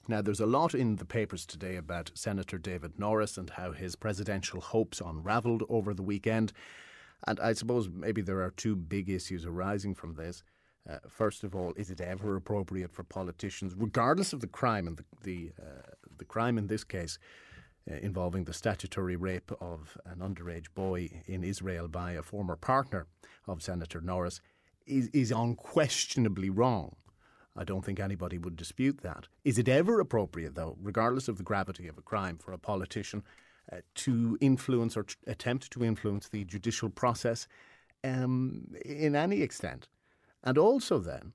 Now, there's a lot in the papers today about Senator David Norris and how his presidential hopes unravelled over the weekend. And I suppose maybe there are two big issues arising from this. First of all, is it ever appropriate for politicians, regardless of the crime, and the crime in this case involving the statutory rape of an underage boy in Israel by a former partner of Senator Norris, is unquestionably wrong. I don't think anybody would dispute that. Is it ever appropriate, though, regardless of the gravity of a crime, for a politician to influence or attempt to influence the judicial process in any extent? And also then,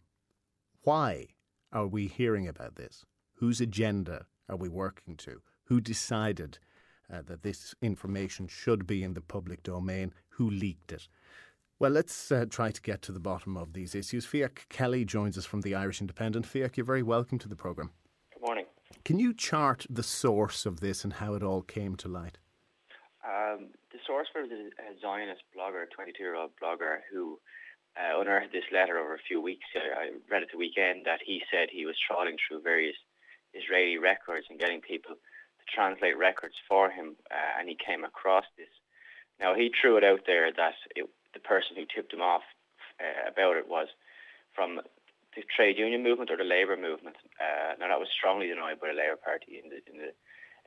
why are we hearing about this? Whose agenda are we working to? Who decided that this information should be in the public domain? Who leaked it? Well, let's try to get to the bottom of these issues. Fiach Kelly joins us from the Irish Independent. Fiach, you're very welcome to the programme. Good morning. Can you chart the source of this and how it all came to light? The source was a Zionist blogger, a 22-year-old blogger, who unearthed this letter over a few weeks. I read it the weekend that he said he was trawling through various Israeli records and getting people to translate records for him, and he came across this. Now, he threw it out there that the person who tipped him off about it was from the trade union movement or the Labour movement. Now, that was strongly denied by the Labour Party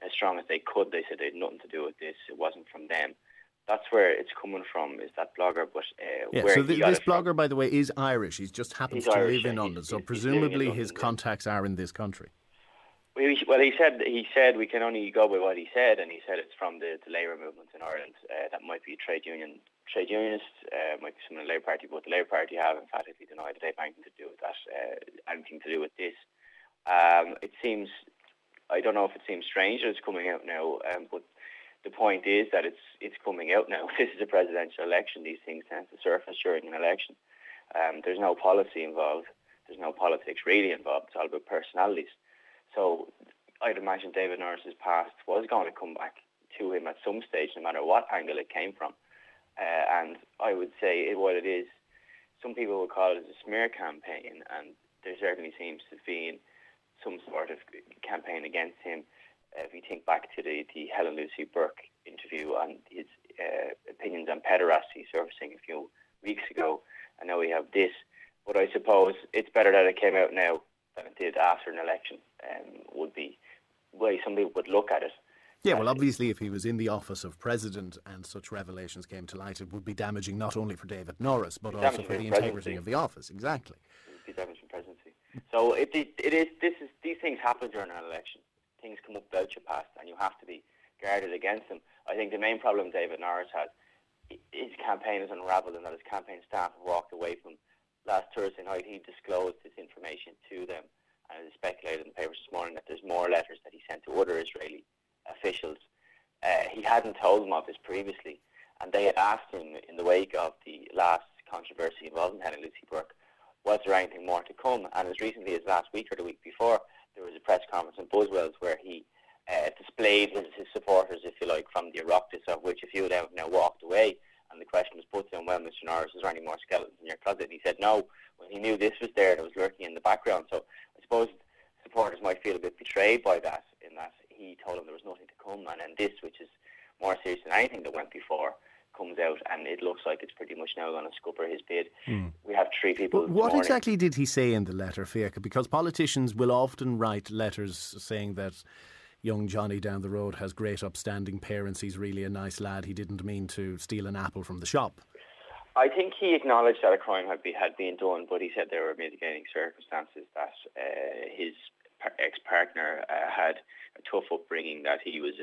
as strong as they could. They said they had nothing to do with this. It wasn't from them. That's where it's coming from, is that blogger. But so this blogger, by the way, is Irish. He just happens to live in London. So presumably his contacts are in this country. Well, he said we can only go by what he said, and he said it's from the Labour movement in Ireland. That might be trade unionists, might be someone in the Labour Party, but the Labour Party have emphatically denied that they have anything to do with that, anything to do with this. It seems, I don't know if it seems strange that it's coming out now, but the point is that it's coming out now. This is a presidential election. These things tend to surface during an election. There's no policy involved. There's no politics really involved. It's all about personalities. So I'd imagine David Norris's past was going to come back to him at some stage, no matter what angle it came from. And I would say what it is, some people would call it a smear campaign, and there certainly seems to be some sort of campaign against him. If you think back to the Helen Lucy Burke interview and his opinions on pederasty surfacing a few weeks ago, and now we have this. But I suppose it's better that it came out now than it did after an election, would be the way some people would look at it. Yeah, well, obviously, if he was in the office of president and such revelations came to light, it would be damaging not only for David Norris, but also for the integrity of the office. Exactly. It would be damaging presidency. So these things happen during an election. Things come up about your past, and you have to be guarded against them. I think the main problem David Norris has, his campaign is unravelled, and that his campaign staff have walked away from. Last Thursday night, he disclosed this information to them, and it is speculated in the papers this morning that there's more letters that he sent to other Israeli officials. He hadn't told them of this previously, and they had asked him in the wake of the last controversy involving Helen Lucy Burke, was there anything more to come? And as recently as last week or the week before, there was a press conference in Buswells where he displayed his supporters, if you like, from the Oireachtas, of which a few of them have now walked away. And the question was put to him, well, Mr. Norris, is there any more skeletons in your closet? And he said no, when he knew this was there, that was lurking in the background. So I suppose supporters might feel a bit betrayed by that, in that he told them there was nothing to come. And then this, which is more serious than anything that went before, comes out, and it looks like it's pretty much now going to scupper his bid. We have three people. What exactly did he say in the letter, Fiach? Because politicians will often write letters saying that young Johnny down the road has great upstanding parents, he's really a nice lad, he didn't mean to steal an apple from the shop. I think he acknowledged that a crime had been done, but he said there were mitigating circumstances, that his ex-partner had a tough upbringing that he was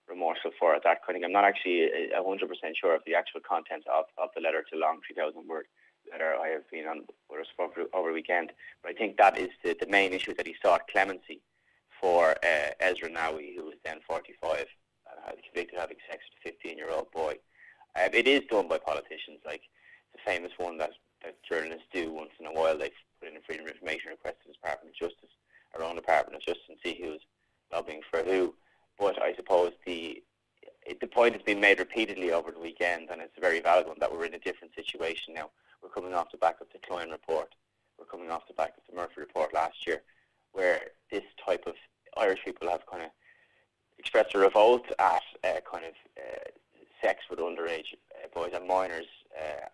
remorseful for at that kind of thing. I'm not actually 100% sure of the actual content of the letter. It's a long 3,000-word letter. I have been on with us over the weekend, but I think that is the main issue, that he sought clemency for Ezra Nawi, who was then 45 and convicted of having sex with a 15-year-old boy. It is done by politicians. Like, it's a famous one that journalists do once in a while. They put in a Freedom of Information request to the Department of Justice, our own Department of Justice, and see who's lobbying for who. But I suppose the point has been made repeatedly over the weekend, and it's a very valid one, that we're in a different situation now. We're coming off the back of the Cloyne report. We're coming off the back of the Murphy report last year, where this type of Irish people have kind of expressed a revolt at sex with underage boys and minors,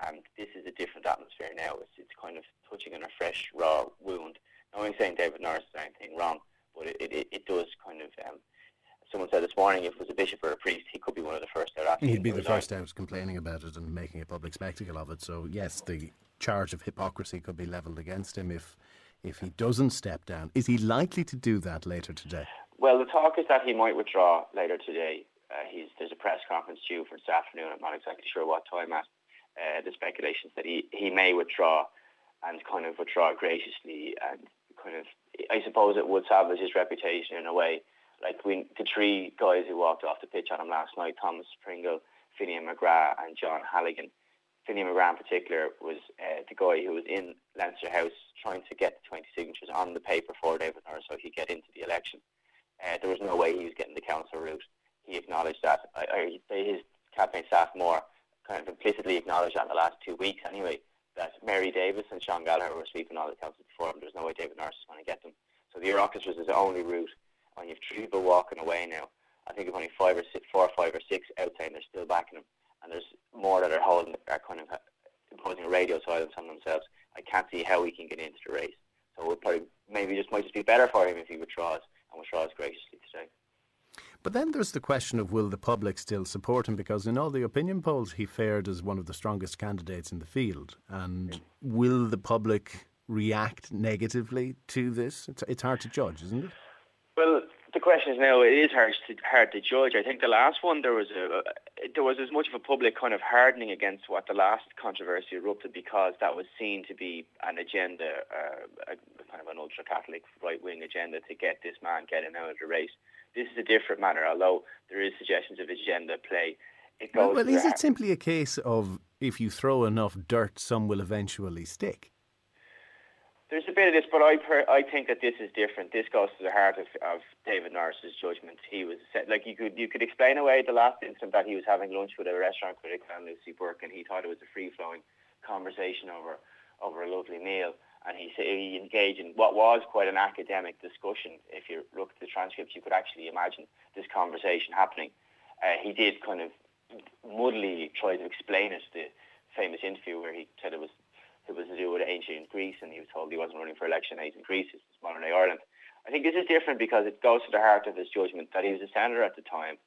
and this is a different atmosphere now. It's kind of touching on a fresh, raw wound. Now, I'm saying David Norris is anything wrong, but it does kind of... someone said this morning if it was a bishop or a priest, he could be one of the first out. He'd be the first out complaining about it and making a public spectacle of it. So, yes, the charge of hypocrisy could be levelled against him if he doesn't step down. Is he likely to do that later today? Well, the talk is that he might withdraw later today. There's a press conference due for this afternoon. I'm not exactly sure what time at. The speculations that he may withdraw and kind of withdraw graciously, and kind of, I suppose it would salvage his reputation in a way. Like the three guys who walked off the pitch on him last night, Thomas Pringle, Finian McGrath and John Halligan. Finian McGrath in particular was the guy who was in Leinster House trying to get the 20 signatures on the paper for David Norris so he could get into the election. There was no way he was getting the council route. He acknowledged that. His campaign staff more kind of implicitly acknowledged that in the last 2 weeks anyway, that Mary Davis and Sean Gallagher were sweeping all the councils before him. There's no way David Norris was going to get them. So the Oireachtas was his only route. When you have three people walking away now, I think if only 4 or 5 or 6 out saying they're still backing him, and there's more that are kind of imposing a radio silence on themselves, I can't see how he can get into the race. So it would probably might just be better for him if he withdraws graciously today. But then there's the question of, will the public still support him? Because in all the opinion polls he fared as one of the strongest candidates in the field. And will the public react negatively to this? It's hard to judge, isn't it? Well, the question is now, it is hard to judge. I think the last one, there was as much of a public kind of hardening against what the last controversy erupted, because that was seen to be an agenda, kind of an ultra-Catholic right-wing agenda to get this man getting out of the race. This is a different matter, although there is suggestions of agenda play. Well, is it simply a case of if you throw enough dirt, some will eventually stick? There's a bit of this, but I think that this is different. This goes to the heart of David Norris's judgment. He was like, you could explain away the last incident that he was having lunch with a restaurant critic, Lucy Burke, and he thought it was a free-flowing conversation over a lovely meal, and he engaged in what was quite an academic discussion. If you look at the transcripts, you could actually imagine this conversation happening. He did kind of muddily try to explain it, the famous interview where he said it was to do with ancient Greece, and he was told he wasn't running for election in ancient Greece, it's modern day Ireland. I think this is different because it goes to the heart of his judgment that he was a senator at the time.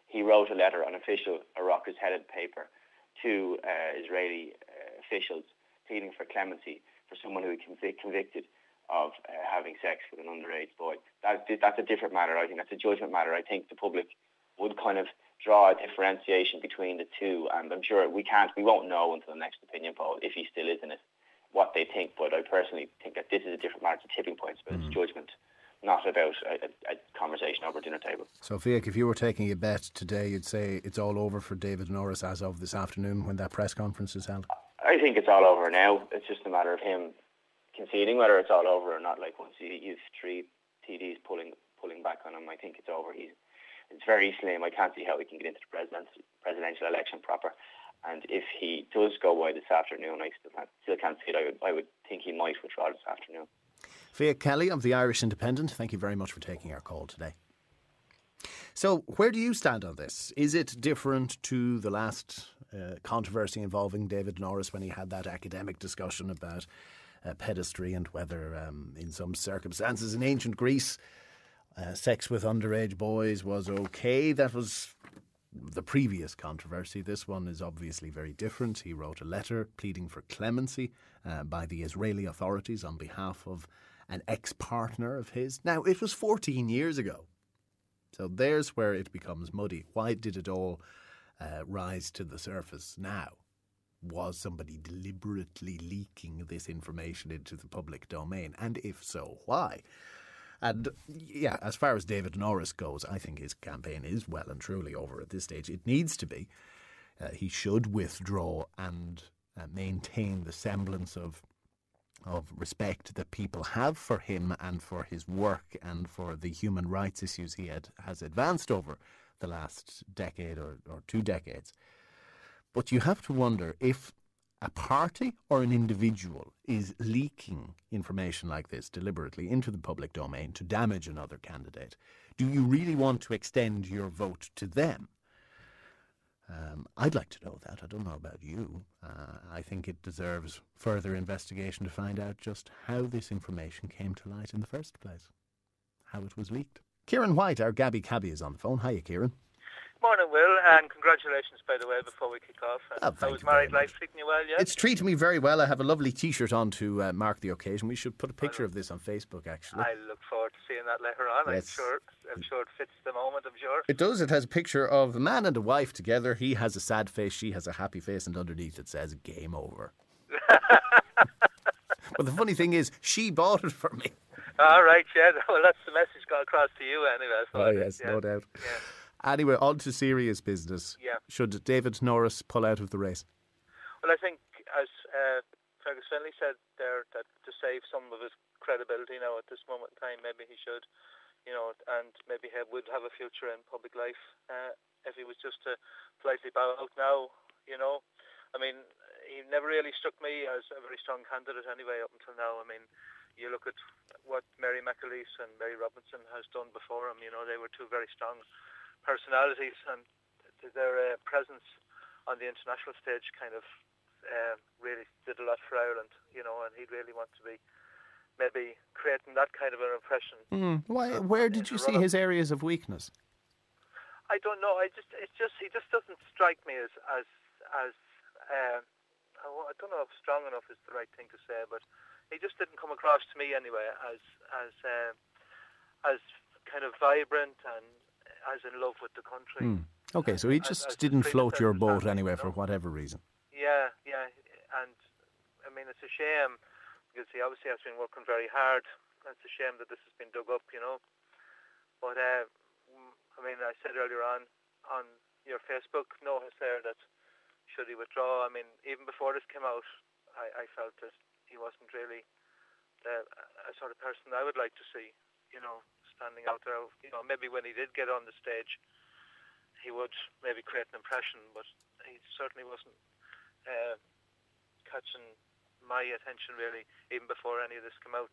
He wrote a letter on official Oireachtas headed paper to Israeli officials pleading for clemency for someone who was convicted of having sex with an underage boy. That's a different matter. I think that's a judgment matter. I think the public would kind of draw a differentiation between the two, and I'm sure we won't know until the next opinion poll, if he still is in it, what they think. But I personally think that this is a different matter. It's a tipping point, but it's judgment, not about a conversation over a dinner table. So, Fiach, if you were taking a bet today, you'd say it's all over for David Norris as of this afternoon when that press conference is held? I think it's all over now. It's just a matter of him conceding whether it's all over or not. Like once he's 3 TDs pulling back on him, I think it's over. It's very slim. I can't see how he can get into the presidential election proper. And if he does go wide this afternoon, I still can't see it. I would think he might withdraw this afternoon. Fiach Kelly of the Irish Independent, thank you very much for taking our call today. So, where do you stand on this? Is it different to the last controversy involving David Norris when he had that academic discussion about pedestry and whether, in some circumstances in ancient Greece, sex with underage boys was okay? That was the previous controversy. This one is obviously very different. He wrote a letter pleading for clemency by the Israeli authorities on behalf of an ex-partner of his. Now, it was 14 years ago. So there's where it becomes muddy. Why did it all rise to the surface now? Was somebody deliberately leaking this information into the public domain? And if so, why? And yeah, as far as David Norris goes, I think his campaign is well and truly over at this stage. It needs to be. He should withdraw and maintain the semblance of respect that people have for him and for his work and for the human rights issues he has advanced over the last decade or 2 decades. But you have to wonder if, a party or an individual is leaking information like this deliberately into the public domain to damage another candidate, do you really want to extend your vote to them? I'd like to know that. I don't know about you. I think it deserves further investigation to find out just how this information came to light in the first place, how it was leaked. Kieran White, our Gabby Cabby, is on the phone. Hiya, Kieran. Morning, Will, and congratulations, by the way, before we kick off. How was married life treating you well, yeah? It's treating me very well. I have a lovely T-shirt on to mark the occasion. We should put a picture of this on Facebook, actually. I look forward to seeing that later on. Yes. I'm sure it fits the moment, I'm sure. It does. It has a picture of a man and a wife together. He has a sad face, she has a happy face, and underneath it says, game over. But the funny thing is, she bought it for me. All right, yeah. Well, that's the message got across to you anyway. Oh, yes, no doubt. Yeah. Anyway, on to serious business. Yeah. Should David Norris pull out of the race? Well, I think, as Fergus Finlay said there, that to save some of his credibility now at this moment in time, maybe he should, and maybe he would have a future in public life if he was just to politely bow out now, I mean, he never really struck me as a very strong candidate anyway up until now. I mean, you look at what Mary McAleese and Mary Robinson has done before him, they were two very strong personalities, and their presence on the international stage kind of really did a lot for Ireland, and he'd really want to be maybe creating that kind of an impression. Where did you see his areas of weakness? I don't know. He just doesn't strike me as I don't know if strong enough is the right thing to say, but he just didn't come across to me anyway as kind of vibrant and as in love with the country. Okay, so he just didn't float your boat anyway for whatever reason. Yeah, and I mean it's a shame because he obviously has been working very hard. It's a shame that this has been dug up, But I mean, I said earlier on your Facebook notice there that should he withdraw. I mean, even before this came out, I felt that he wasn't really a sort of person I would like to see, standing out there. Maybe when he did get on the stage, he would maybe create an impression, but he certainly wasn't catching my attention really, even before any of this came out,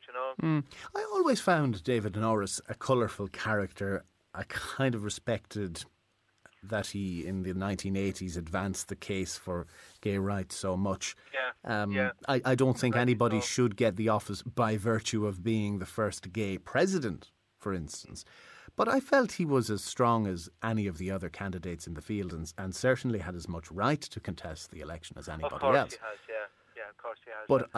I always found David Norris a colourful character. I kind of respected that he, in the 1980s, advanced the case for gay rights so much. I don't think anybody should get the office by virtue of being the first gay president, for instance. But I felt he was as strong as any of the other candidates in the field and certainly had as much right to contest the election as anybody else. Of course he has, yeah, of course he has. But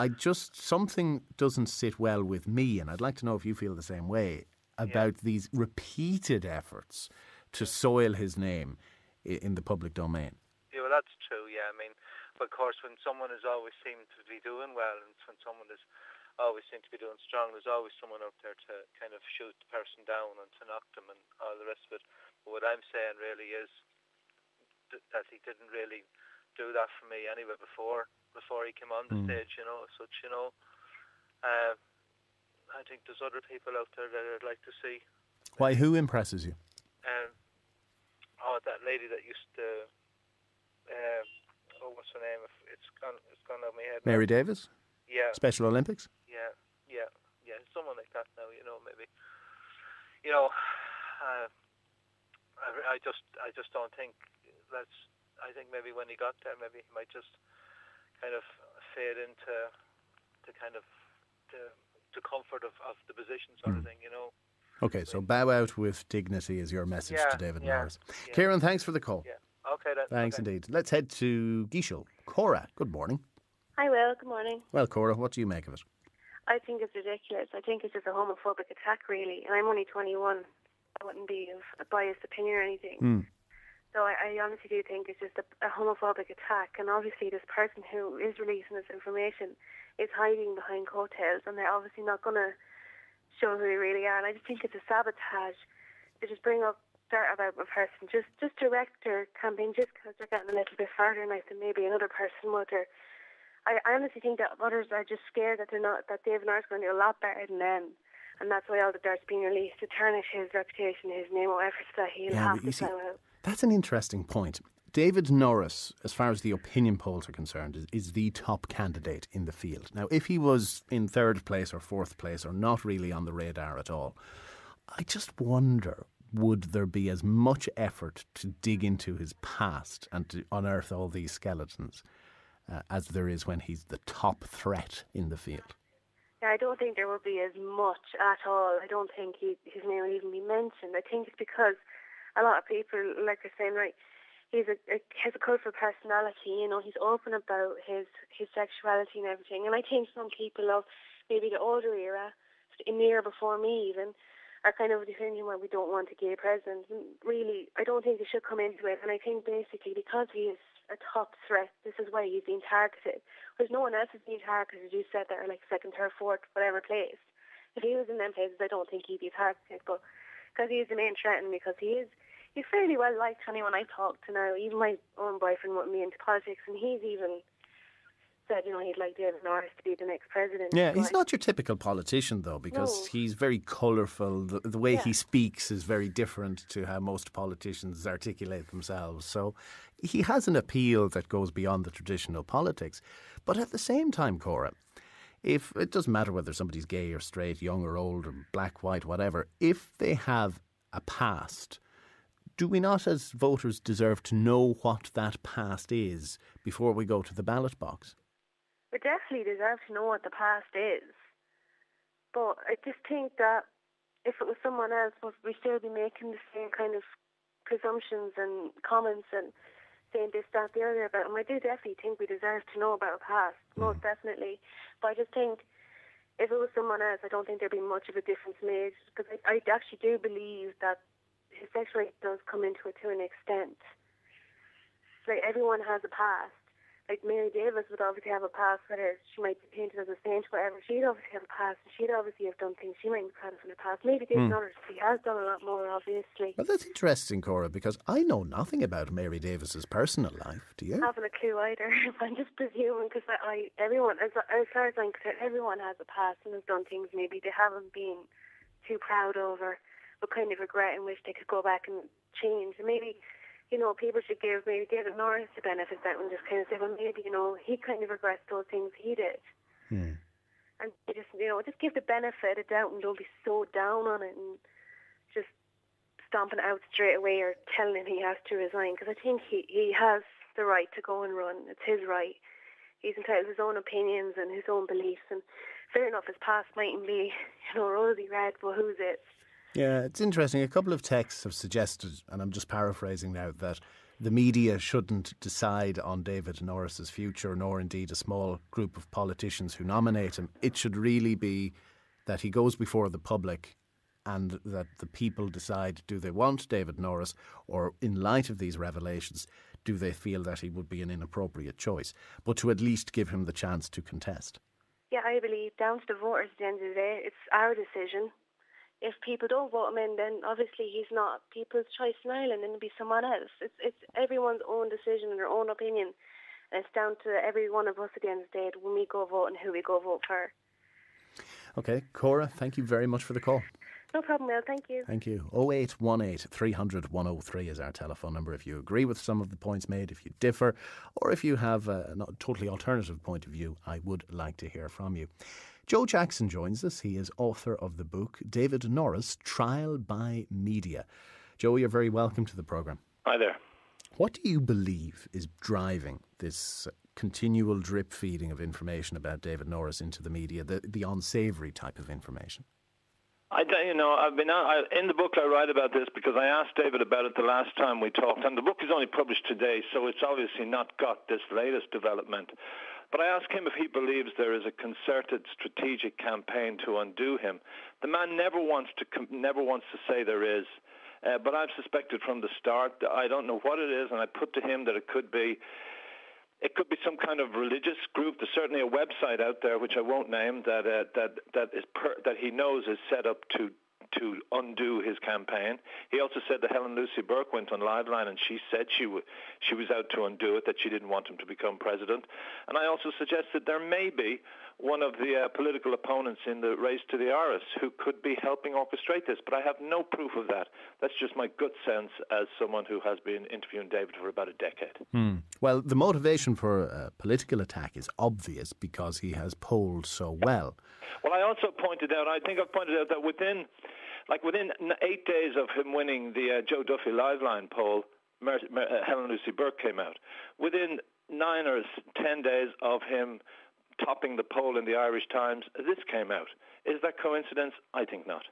something doesn't sit well with me, and I'd like to know if you feel the same way, about these repeated efforts to soil his name in the public domain. Yeah, well, that's true, yeah. I mean, but of course, when someone has always seemed to be doing well and when someone has always seemed to be doing strong, there's always someone out there to kind of shoot the person down and to knock them and all the rest of it. But what I'm saying really is that he didn't really do that for me anyway before he came on the stage, I think there's other people out there that I'd like to see. Why? Who impresses you? That lady that used to. What's her name? It's gone out of my head. Mary Davis? Yeah. Special Olympics? Yeah. Someone like that now, maybe. I just don't think that's. I think maybe when he got there, maybe he might just kind of fade into the kind of the comfort of the position sort of thing, Okay, so bow out with dignity is your message to David Norris. Yeah. Kieran, thanks for the call. Yeah. Okay then. Thanks indeed. Let's head to Guichel. Cora, good morning. Hi, Will. Good morning. Well, Cora, what do you make of it? I think it's ridiculous. I think it's just a homophobic attack, really. And I'm only 21. I wouldn't be of a biased opinion or anything. So I honestly do think it's just a homophobic attack. And obviously this person who is releasing this information is hiding behind coattails, and they're obviously not going to show who they really are. And I just think it's a sabotage to just bring up dirt about a person, just direct their campaign just because they're getting a little bit further now than maybe another person would. Or I honestly think that others are just scared that David Norris is going to do a lot better than them, and that's why all the dirt's being released to tarnish his reputation, his name, whatever, so that he'll have to sell out. That's an interesting point. David Norris, as far as the opinion polls are concerned, is the top candidate in the field. Now, if he was in third place or fourth place or not really on the radar at all, I just wonder, would there be as much effort to dig into his past and to unearth all these skeletons as there is when he's the top threat in the field? Yeah, I don't think there will be as much at all. I don't think his name will even be mentioned. I think it's because a lot of people, like they're saying, right, he has a colourful personality, you know, he's open about his sexuality and everything. And I think some people of maybe the older era, in the era before me even, are kind of defending why we don't want a gay president. And really, I don't think they should come into it. And I think basically because he is a top threat, this is why he's being targeted. Whereas no one else is being targeted, as you said, there, like second, third, fourth, whatever place. If he was in them places, I don't think he'd be targeted. But because he is the main threat and because he's fairly well liked to anyone I talk to now. Even my own boyfriend wouldn't be into politics, and he's even said, you know, he'd like David Norris to be the next president. Yeah, he's not your typical politician, though, because he's very colourful. The way he speaks is very different to how most politicians articulate themselves. So he has an appeal that goes beyond the traditional politics. But at the same time, Cora, if it doesn't matter whether somebody's gay or straight, young or old, or black, white, whatever, if they have a past, do we not as voters deserve to know what that past is before we go to the ballot box? We definitely deserve to know what the past is. But I just think that if it was someone else, would we still be making the same kind of presumptions and comments and saying this, that, the other about him? I do definitely think we deserve to know about a past, most definitely. But I just think if it was someone else, I don't think there'd be much of a difference made. Because I actually do believe that his sexuality does come into it to an extent. Like, everyone has a past. Like, Mary Davis would obviously have a past, whether she might be painted as a saint, whatever. She'd obviously have a past, and she'd obviously have done things she might be proud of in the past. Maybe David Norris, he has done a lot more, obviously. Well, that's interesting, Cora, because I know nothing about Mary Davis's personal life. Do you? I haven't a clue either. I'm just presuming, because everyone, as far as I'm concerned, everyone has a past and has done things maybe they haven't been too proud of, or kind of regret and wish they could go back and change. And maybe, you know, people should give maybe David Norris the benefit of that and just kind of say, well, maybe, you know, he kind of regrets those things he did. And just, you know, just give the benefit of doubt and don't be so down on it and just stomping it out straight away or telling him he has to resign. Because I think he has the right to go and run. It's his right. He's entitled to his own opinions and his own beliefs. And fair enough, his past mightn't be, you know, rosy red, but who's it? Yeah, it's interesting. A couple of texts have suggested, and I'm just paraphrasing now, that the media shouldn't decide on David Norris's future, nor indeed a small group of politicians who nominate him. It should really be that he goes before the public and that the people decide, do they want David Norris, or in light of these revelations, do they feel that he would be an inappropriate choice? But to at least give him the chance to contest. Yeah, I believe down to the voters at the end of the day, it's our decision. If people don't vote him in, then obviously he's not people's choice in Ireland, and it'll be someone else. It's everyone's own decision and their own opinion. And it's down to every one of us at the end of the day when we go vote and who we go vote for. OK, Cora, thank you very much for the call. No problem, Will. Thank you. Thank you. 0818 300 103 is our telephone number if you agree with some of the points made, if you differ, or if you have a totally alternative point of view. I would like to hear from you. Joe Jackson joins us. He is author of the book David Norris, Trial by Media. Joe, you're very welcome to the programme. Hi there. What do you believe is driving this continual drip feeding of information about David Norris into the media, the unsavoury type of information? I've been in the book I write about this because I asked David about it the last time we talked, and the book is only published today, so it's obviously not got this latest development. But I asked him if he believes there is a concerted strategic campaign to undo him. The man never wants to say there is, but I've suspected from the start. I don't know what it is, and I put to him that it could be some kind of religious group. There's certainly a website out there, which I won't name, that he knows is set up to undo his campaign. He also said that Helen Lucy Burke went on Liveline and she said she was out to undo it, that she didn't want him to become president. And I also suggested there may be one of the political opponents in the race to the Norris who could be helping orchestrate this, but I have no proof of that. That's just my gut sense as someone who has been interviewing David for about a decade. Well, the motivation for a political attack is obvious because he has polled so well. Well, I also pointed out, that within 8 days of him winning the Joe Duffy Liveline poll, Helen Lucy Burke came out. Within 9 or 10 days of him topping the poll in the Irish Times, this came out. Is that coincidence? I think not.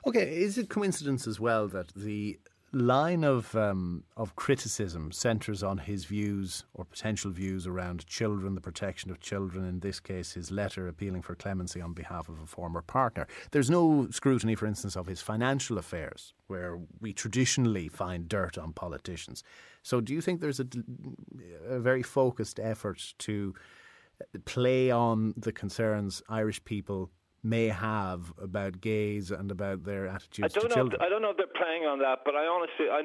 Okay, is it coincidence as well that the line of criticism centres on his views or potential views around children, the protection of children, in this case his letter appealing for clemency on behalf of a former partner? There's no scrutiny, for instance, of his financial affairs, where we traditionally find dirt on politicians. So do you think there's a very focused effort to play on the concerns Irish people may have about gays and about their attitudes to children? I don't know if they're playing on that, but I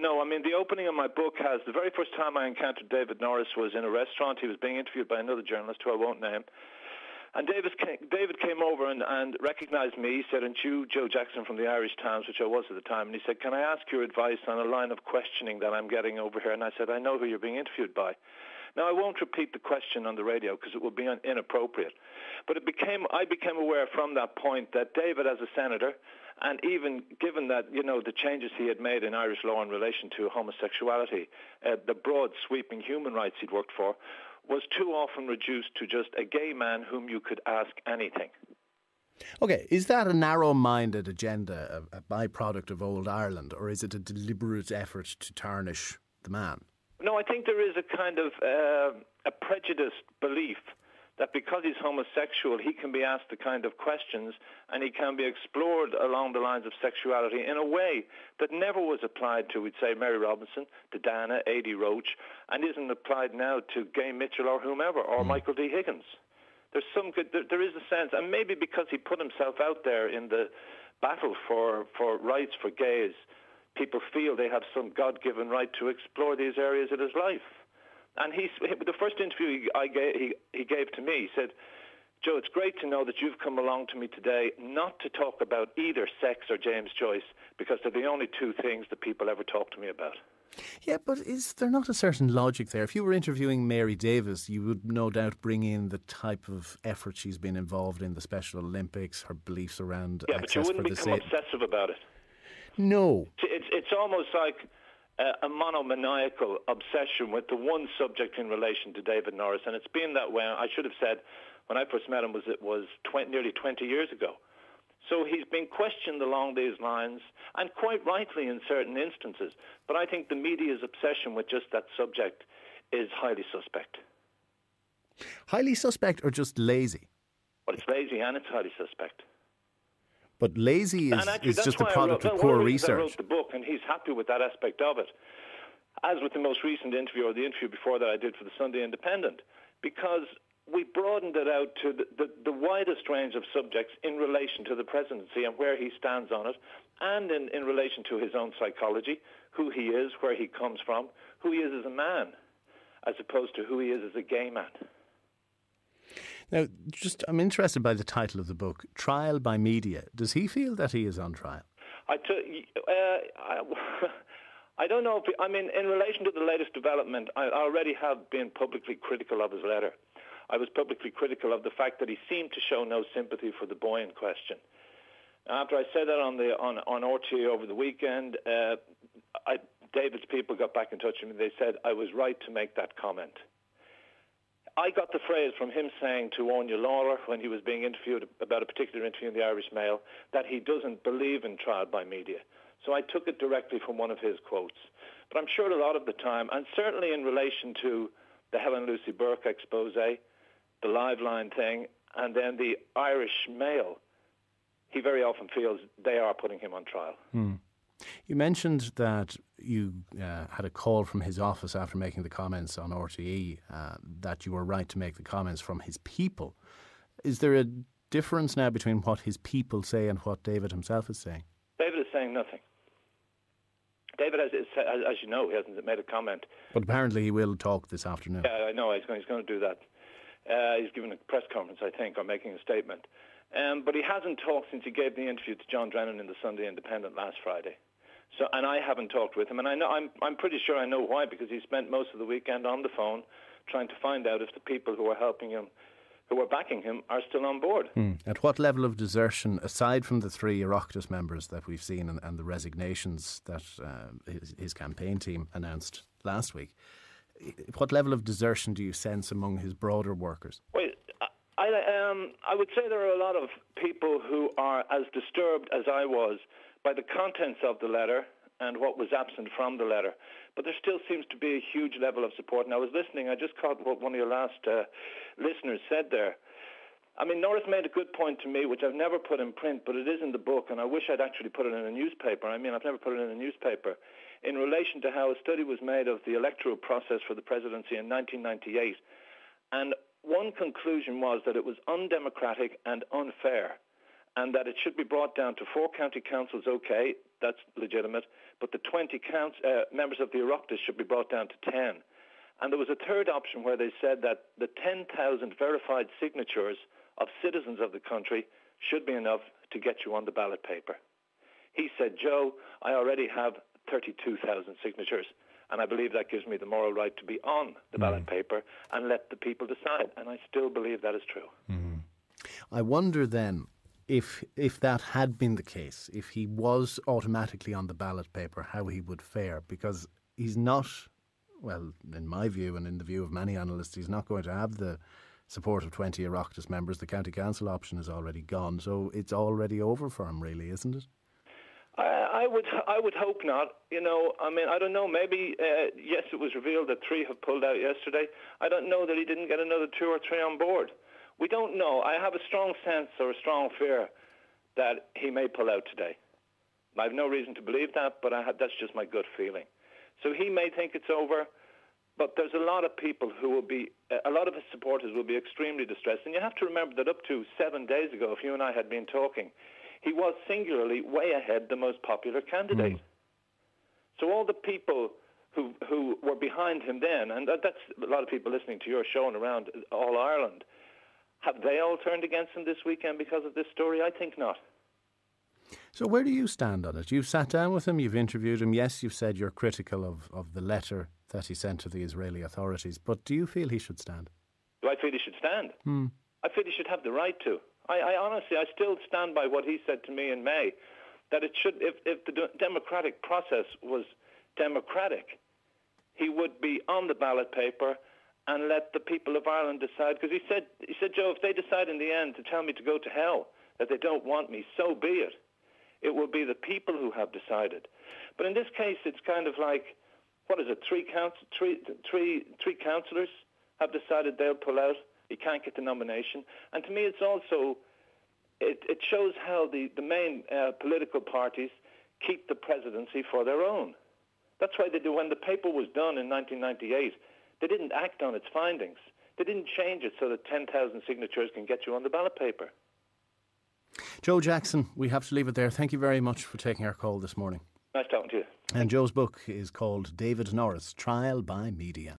know. I mean, the opening of my book has, the very first time I encountered David Norris was in a restaurant. He was being interviewed by another journalist who I won't name. And David came over and recognised me. He said, "And you, Joe Jackson from the Irish Times," which I was at the time. And he said, "Can I ask your advice on a line of questioning that I'm getting over here?" And I said, "I know who you're being interviewed by." Now, I won't repeat the question on the radio because it would be inappropriate. But I became aware from that point that David, as a senator, and even given that, the changes he had made in Irish law in relation to homosexuality, the broad sweeping human rights he'd worked for, was too often reduced to just a gay man whom you could ask anything. Okay, is that a narrow-minded agenda, a byproduct of old Ireland, or is it a deliberate effort to tarnish the man? No, I think there is a kind of a prejudiced belief that because he's homosexual, he can be asked the kind of questions and he can be explored along the lines of sexuality in a way that never was applied to, we'd say, Mary Robinson, to Dana, Adie Roach, and isn't applied now to Gay Mitchell or whomever, or Michael D. Higgins. There is a sense, and maybe because he put himself out there in the battle for rights for gays, people feel they have some God-given right to explore these areas of his life. And the first interview he gave to me, he said, "Joe, it's great to know that you've come along to me today not to talk about either sex or James Joyce, because they're the only two things that people ever talk to me about." Yeah, but is there not a certain logic there? If you were interviewing Mary Davis, you would no doubt bring in the type of effort she's been involved in, the Special Olympics, her beliefs around access for the but you wouldn't become obsessive about it. No. It's almost like a monomaniacal obsession with the one subject in relation to David Norris, and it's been that way. I should have said when I first met him was nearly 20 years ago. So he's been questioned along these lines, and quite rightly in certain instances. But I think the media's obsession with just that subject is highly suspect. Highly suspect or just lazy? Well, it's lazy and it's highly suspect. But lazy is just a product of poor research. I wrote the book, and he's happy with that aspect of it, as with the most recent interview, or the interview before that I did for the Sunday Independent, because we broadened it out to the widest range of subjects in relation to the presidency and where he stands on it, and in relation to his own psychology, who he is, where he comes from, who he is as a man, as opposed to who he is as a gay man. Now, I'm interested by the title of the book, Trial by Media. Does he feel that he is on trial? I don't know. In relation to the latest development, I already have been publicly critical of his letter. I was publicly critical of the fact that he seemed to show no sympathy for the boy in question. After I said that on RTÉ over the weekend, David's people got back in touch with me. They said I was right to make that comment. I got the phrase from him saying to Anya Lawler when he was being interviewed about a particular interview in the Irish Mail that he doesn't believe in trial by media. So I took it directly from one of his quotes. But I'm sure a lot of the time, and certainly in relation to the Helen Lucy Burke expose, the Liveline thing, and then the Irish Mail, he very often feels they are putting him on trial. You mentioned that you had a call from his office after making the comments on RTE, that you were right to make the comments from his people. Is there a difference now between what his people say and what David himself is saying? David is saying nothing. David, as you know, he hasn't made a comment. But apparently he will talk this afternoon. Yeah, I know, he's going to do that. He's giving a press conference, I think, or making a statement. But he hasn't talked since he gave the interview to John Drennan in the Sunday Independent last Friday. So, and I haven't talked with him, and I know I'm pretty sure I know why, because he spent most of the weekend on the phone trying to find out if the people who are helping him, who are backing him, are still on board. At what level of desertion, aside from the 3 Oireachtas members that we've seen and the resignations that his campaign team announced last week, what level of desertion do you sense among his broader workers? Well, I would say there are a lot of people who are as disturbed as I was by the contents of the letter and what was absent from the letter. But there still seems to be a huge level of support. And I was listening, I just caught what one of your last listeners said there. I mean, Norris made a good point to me, which I've never put in print, but it is in the book, and I wish I'd actually put it in a newspaper. I mean, I've never put it in a newspaper, in relation to how a study was made of the electoral process for the presidency in 1998. And one conclusion was that it was undemocratic and unfair, and that it should be brought down to 4 county councils. Okay, that's legitimate, but the 20 members of the Oireachtas should be brought down to 10. And there was a third option where they said that the 10,000 verified signatures of citizens of the country should be enough to get you on the ballot paper. He said, Joe, I already have 32,000 signatures, and I believe that gives me the moral right to be on the ballot paper and let the people decide. And I still believe that is true. I wonder then, if that had been the case, if he was automatically on the ballot paper, how he would fare, because he's not, well, in my view and in the view of many analysts, he's not going to have the support of 20 Oireachtas members. The county council option is already gone, so it's already over for him, really, isn't it? I would hope not. You know, I mean, I don't know. Maybe yes, it was revealed that 3 have pulled out yesterday. I don't know that he didn't get another 2 or 3 on board. We don't know. I have a strong sense or a strong fear that he may pull out today. I have no reason to believe that, but that's just my gut feeling. So he may think it's over, but there's a lot of people who will be, a lot of his supporters will be extremely distressed. And you have to remember that up to 7 days ago, if you and I had been talking, he was singularly way ahead the most popular candidate. So all the people who were behind him then, and that's a lot of people listening to your show and around all Ireland, have they all turned against him this weekend because of this story? I think not. So where do you stand on it? You've sat down with him, you've interviewed him. Yes, you've said you're critical of the letter that he sent to the Israeli authorities, but do you feel he should stand? Do I feel he should stand? I feel he should have the right to. I honestly, I still stand by what he said to me in May, that it should, if the democratic process was democratic, he would be on the ballot paper and let the people of Ireland decide. Because he said, Joe, if they decide in the end to tell me to go to hell, that they don't want me, so be it. It will be the people who have decided. But in this case, it's kind of like, what is it, 3 councillors have decided they'll pull out. He can't get the nomination. And to me, it's also, it shows how the main political parties keep the presidency for their own. That's why they do. When the paper was done in 1998, they didn't act on its findings. They didn't change it so that 10,000 signatures can get you on the ballot paper. Joe Jackson, we have to leave it there. Thank you very much for taking our call this morning. Nice talking to you. And Joe's book is called David Norris, Trial by Media.